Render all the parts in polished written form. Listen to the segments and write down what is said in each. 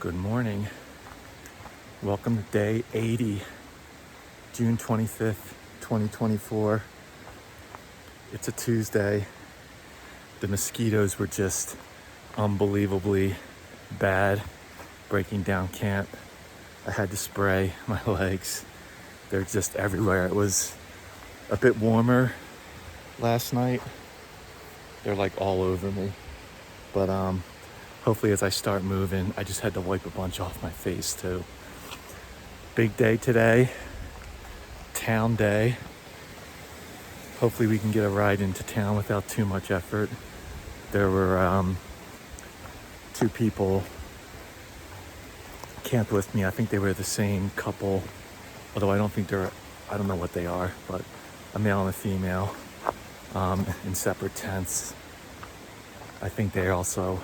Good morning. Welcome to day 80, June 25th, 2024. It's a Tuesday. The mosquitoes were just unbelievably bad breaking down camp. I had to spray my legs. They're just everywhere. It was a bit warmer last night. They're like all over me. But hopefully as I start moving, I just had to wipe a bunch off my face too. Big day today, town day. Hopefully we can get a ride into town without too much effort. There were two people camped with me. I think they were the same couple, although I don't know what they are, but a male and a female in separate tents. I think they also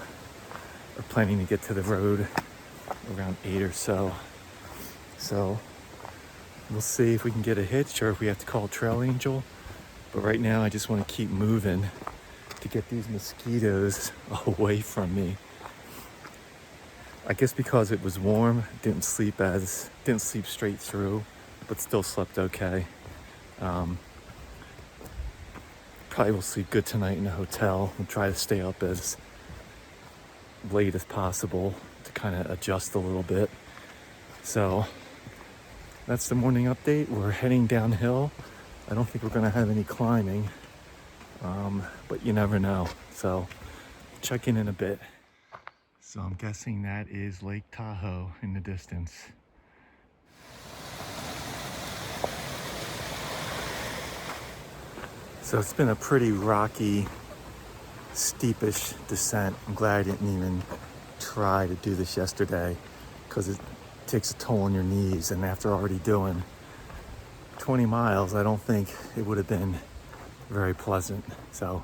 are planning to get to the road around 8 or so. So we'll see if we can get a hitch or if we have to call a trail angel. But right now I just want to keep moving to get these mosquitoes away from me. I guess because it was warm, didn't sleep straight through, but still slept okay. Probably will sleep good tonight in a hotel and try to stay up as late as possible to kind of adjust a little bit. So that's the morning update. We're heading downhill. I don't think we're going to have any climbing, but you never know. So check in a bit. So I'm guessing that is Lake Tahoe in the distance. So it's been a pretty rocky, steepish descent. I'm glad I didn't even try to do this yesterday because it takes a toll on your knees, and after already doing 20 miles, I don't think it would have been very pleasant. So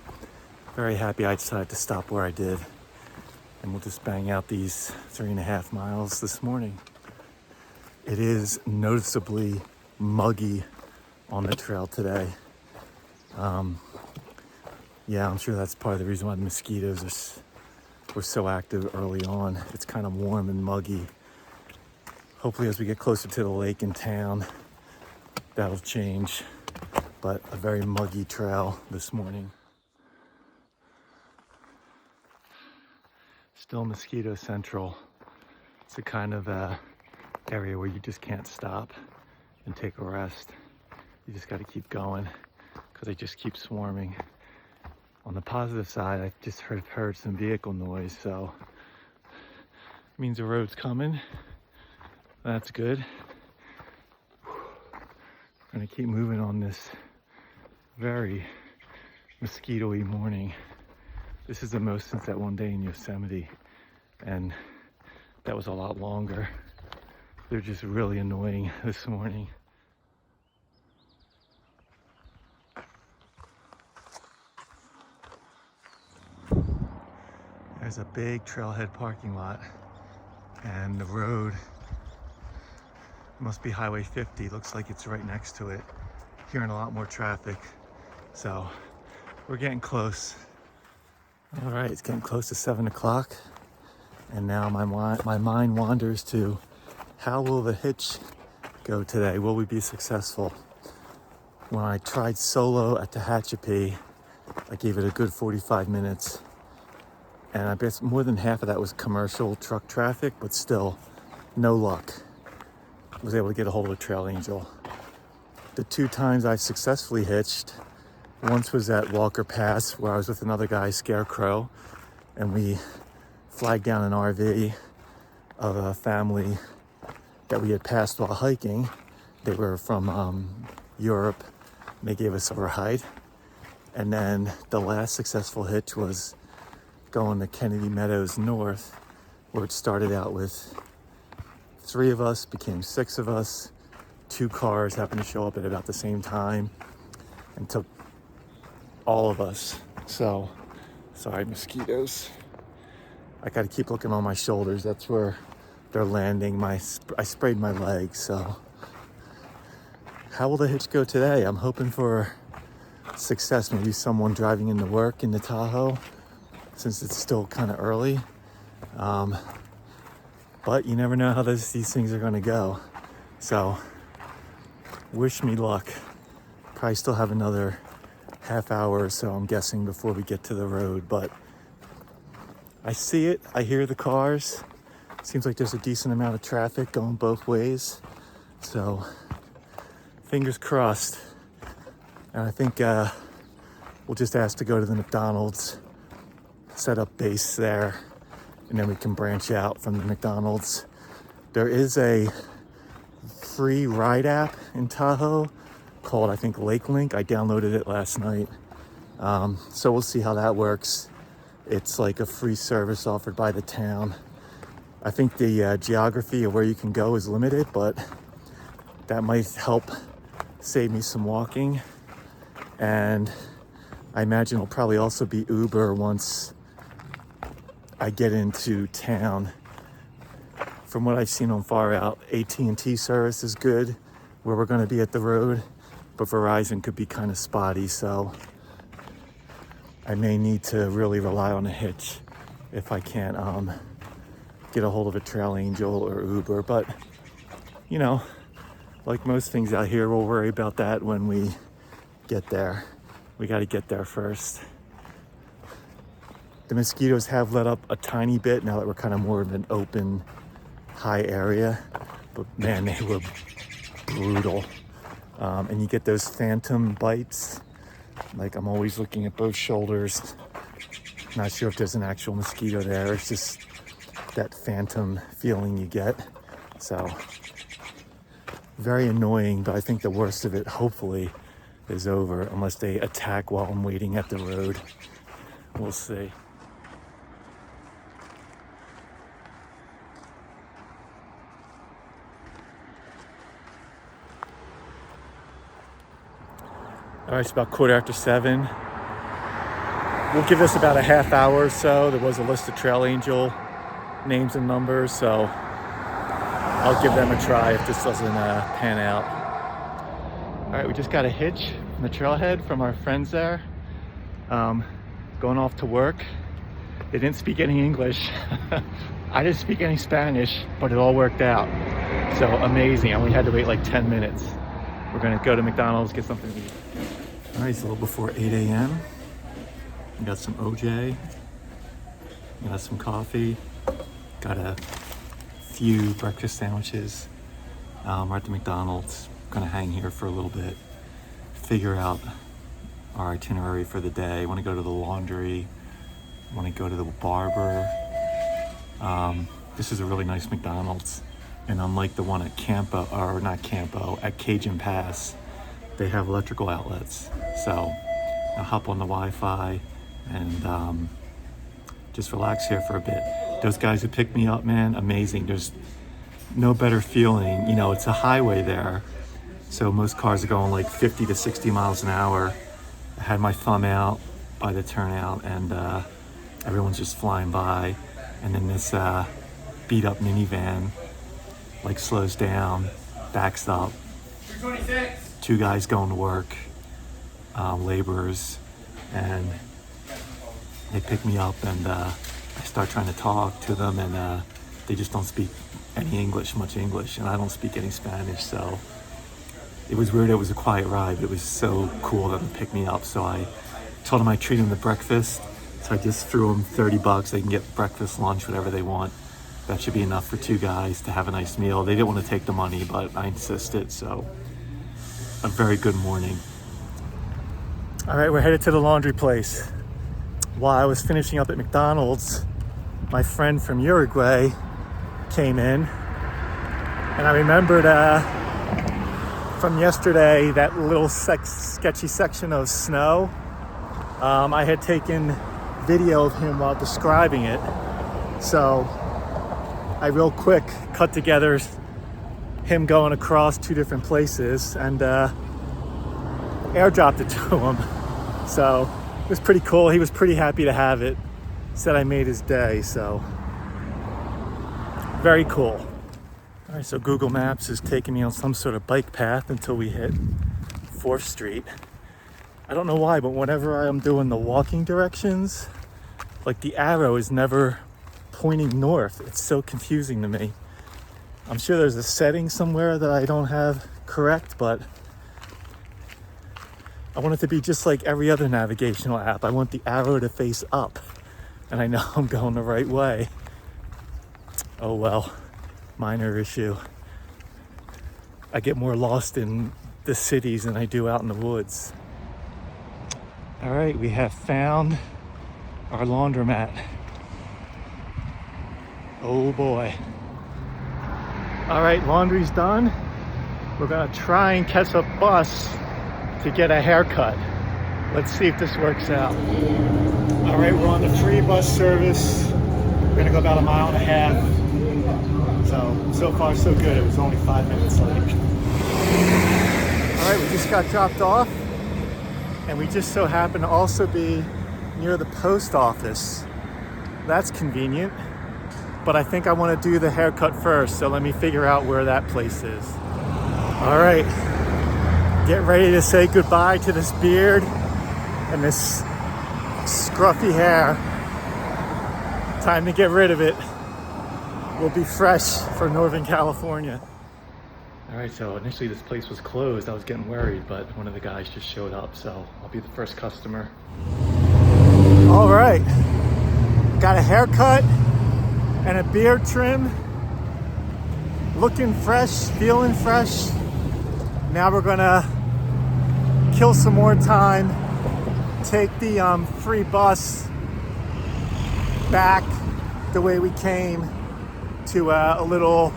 very happy I decided to stop where I did, and we'll just bang out these 3.5 miles this morning. It is noticeably muggy on the trail today. Yeah, I'm sure that's part of the reason why the mosquitoes were so active early on. It's kind of warm and muggy. Hopefully as we get closer to the lake in town, that'll change. But a very muggy trail this morning. Still mosquito central. It's a kind of area where you just can't stop and take a rest. You just got to keep going because they just keep swarming. On the positive side, I just heard some vehicle noise, so it means the road's coming. That's good. We're gonna keep moving on this very mosquito-y morning. This is the most since that one day in Yosemite, and that was a lot longer. They're just really annoying this morning. There's a big trailhead parking lot, and the road must be Highway 50. Looks like it's right next to it. Hearing a lot more traffic, so we're getting close. All right, it's getting close to 7 o'clock, and now my mind wanders to how will the hitch go today? Will we be successful? When I tried solo at Tehachapi, I gave it a good 45 minutes. And I guess more than half of that was commercial truck traffic, but still, no luck. I was able to get a hold of a trail angel. The 2 times I've successfully hitched, once was at Walker Pass, where I was with another guy, Scarecrow, and we flagged down an RV of a family that we had passed while hiking. They were from Europe, and they gave us a ride. And then the last successful hitch was going to Kennedy Meadows North, where it started out with 3 of us, became 6 of us. 2 cars happened to show up at about the same time and took all of us. So, sorry, mosquitoes. I got to keep looking on my shoulders. That's where they're landing. I sprayed my legs, so. How will the hitch go today? I'm hoping for success. Maybe someone driving into work in the Tahoe, since it's still kind of early. but you never know how these things are gonna go. So wish me luck. Probably still have another half hour or so, I'm guessing, before we get to the road, but I see it, I hear the cars. Seems like there's a decent amount of traffic going both ways. So fingers crossed. And I think we'll just ask to go to the McDonald's, set up base there, and then we can branch out from the McDonald's. There is a free ride app in Tahoe called, I think, Lake Link. I downloaded it last night. So we'll see how that works. It's like a free service offered by the town. I think the geography of where you can go is limited, but that might help save me some walking. And I imagine it'll probably also be Uber once I get into town. From what I've seen on Far Out, AT&T service is good where we're gonna be at the road, but Verizon could be kind of spotty, so I may need to really rely on a hitch if I can't get a hold of a Trail Angel or Uber. But, you know, like most things out here, we'll worry about that when we get there. We got to get there first. The mosquitoes have let up a tiny bit now that we're kind of more of an open, high area. But man, they were brutal. And you get those phantom bites. Like, I'm always looking at both shoulders. Not sure if there's an actual mosquito there. It's just that phantom feeling you get. So very annoying, but I think the worst of it, hopefully, is over, unless they attack while I'm waiting at the road. We'll see. All right, it's about 7:15. We'll give this about a half hour or so. There was a list of Trail Angel names and numbers, so I'll give them a try if this doesn't pan out. All right, we just got a hitch from the trailhead from our friends there, going off to work. They didn't speak any English. I didn't speak any Spanish, but it all worked out. So amazing. I only had to wait like 10 minutes. We're gonna go to McDonald's, get something to eat. All right, it's a little before 8 a.m. We got some OJ, we got some coffee, got a few breakfast sandwiches. We're at the McDonald's. Gonna hang here for a little bit, figure out our itinerary for the day. Want to go to the laundry, want to go to the barber. This is a really nice McDonald's, and unlike the one at Campo, or not Campo, at Cajun Pass, they have electrical outlets. So I'll hop on the Wi-Fi and just relax here for a bit. Those guys who picked me up, man, amazing. There's no better feeling. You know, it's a highway there, so most cars are going like 50 to 60 miles an hour. I had my thumb out by the turnout, and everyone's just flying by. And then this beat up minivan like slows down, backs up. 226. Two guys going to work, laborers, and they pick me up, and I start trying to talk to them, and they just don't speak any much English, and I don't speak any Spanish, so it was weird. It was a quiet ride, but it was so cool that they picked me up. So I told them I'd treat them to breakfast, so I just threw them $30. They can get breakfast, lunch, whatever they want. That should be enough for two guys to have a nice meal. They didn't want to take the money, but I insisted, so a very good morning. All right, we're headed to the laundry place. While I was finishing up at McDonald's, my friend from Uruguay came in, and I remembered from yesterday that little sketchy section of snow. I had taken video of him while describing it, so I real quick cut together him going across two different places and airdropped it to him. So it was pretty cool. He was pretty happy to have it. Said I made his day, so very cool. All right, so Google Maps is taking me on some sort of bike path until we hit 4th Street. I don't know why, but whenever I'm doing the walking directions, like the arrow is never pointing north. It's so confusing to me. I'm sure there's a setting somewhere that I don't have correct, but I want it to be just like every other navigational app. I want the arrow to face up, and I know I'm going the right way. Oh well, minor issue. I get more lost in the cities than I do out in the woods. All right, we have found our laundromat. Oh boy. All right, laundry's done. We're gonna try and catch a bus to get a haircut. Let's see if this works out. All right, we're on the free bus service. We're gonna go about 1.5 miles. So far so good. It was only 5 minutes late. All right, we just got dropped off, and we just so happen to also be near the post office. That's convenient, but I think I want to do the haircut first, so let me figure out where that place is. All right, get ready to say goodbye to this beard and this scruffy hair. Time to get rid of it. We'll be fresh for Northern California. All right, so initially this place was closed. I was getting worried, but one of the guys just showed up, so I'll be the first customer. All right, got a haircut and a beard trim. Looking fresh, feeling fresh. Now we're gonna kill some more time, take the free bus back the way we came to a little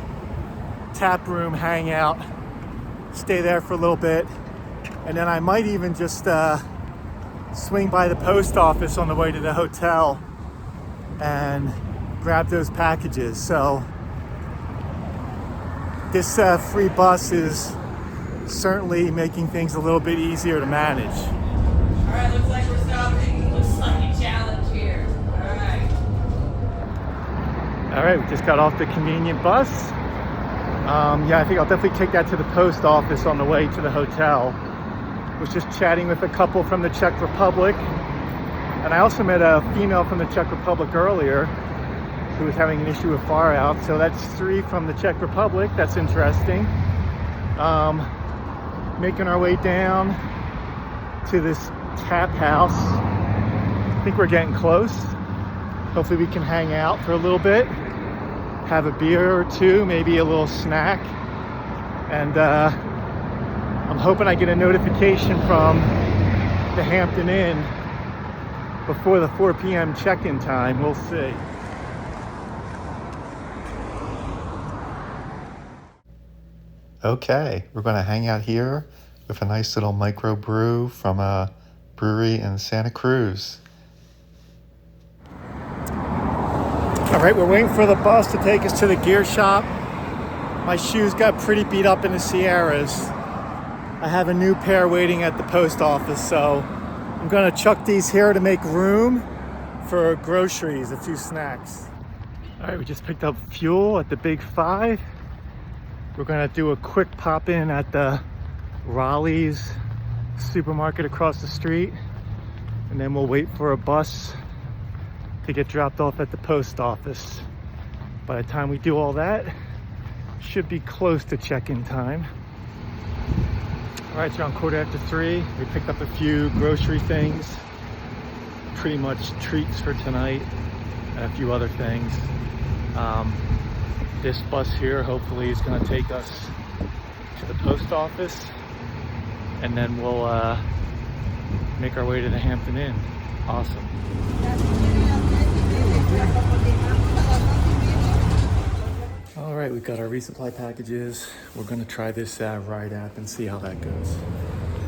tap room hangout, stay there for a little bit, and then I might even just swing by the post office on the way to the hotel and grab those packages. So this free bus is certainly making things a little bit easier to manage. All right, looks like we're stopping. Looks like a challenge here. All right, we just got off the convenient bus. Yeah, I think I'll definitely take that to the post office on the way to the hotel. Was just chatting with a couple from the Czech Republic, and I also met a female from the Czech Republic earlier who was having an issue with far out. So that's 3 from the Czech Republic. That's interesting. Making our way down to this tap house. I think we're getting close. Hopefully we can hang out for a little bit, have a beer or two, maybe a little snack, and I'm hoping I get a notification from the Hampton Inn before the 4 p.m. check-in time. We'll see. Okay, we're going to hang out here with a nice little micro brew from a brewery in Santa Cruz. All right, we're waiting for the bus to take us to the gear shop. My shoes got pretty beat up in the Sierras. I have a new pair waiting at the post office, so I'm gonna chuck these here to make room for groceries, a few snacks. All right, we just picked up fuel at the Big 5. We're gonna do a quick pop in at the Raleigh's supermarket across the street, and then we'll wait for a bus to get dropped off at the post office. By the time we do all that, should be close to check-in time. All right, it's around 3:15. We picked up a few grocery things, pretty much treats for tonight, and a few other things. This bus here hopefully is going to take us to the post office, and then we'll make our way to the Hampton Inn. Awesome. All right, we've got our resupply packages. We're going to try this ride app and see how that goes.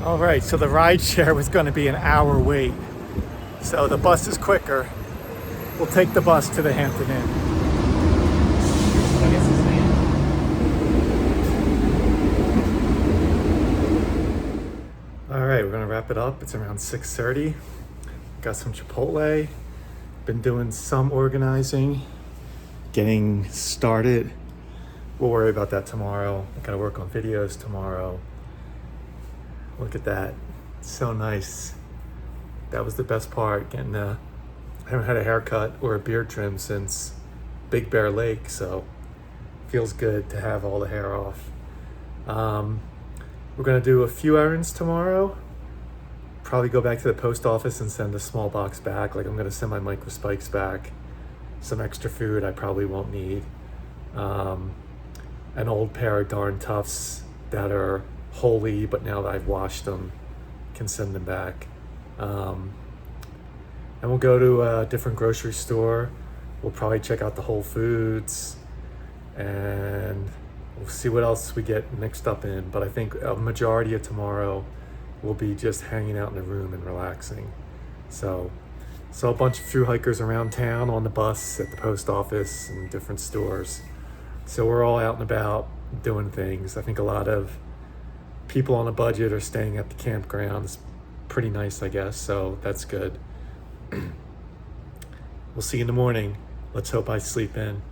All right, so the ride share was going to be an hour wait. So the bus is quicker. We'll take the bus to the Hampton Inn. All right, we're gonna wrap it up. It's around 6:30. Got some Chipotle. Been doing some organizing, getting started. We'll worry about that tomorrow. I gotta work on videos tomorrow. Look at that, so nice. That was the best part, getting I haven't had a haircut or a beard trim since Big Bear Lake, so feels good to have all the hair off. We're gonna do a few errands tomorrow. Probably go back to the post office and send a small box back. Like I'm gonna send my micro spikes back, some extra food I probably won't need, an old pair of Darn Toughs that are holy, but now that I've washed them, can send them back. And we'll go to a different grocery store. We'll probably check out the Whole Foods, and we'll see what else we get mixed up in. But I think a majority of tomorrow will be just hanging out in the room and relaxing. So a bunch of thru-hikers around town, on the bus, at the post office, and different stores. So we're all out and about doing things. I think a lot of people on a budget are staying at the campground. It's pretty nice, I guess, so that's good. We'll see you in the morning. Let's hope I sleep in.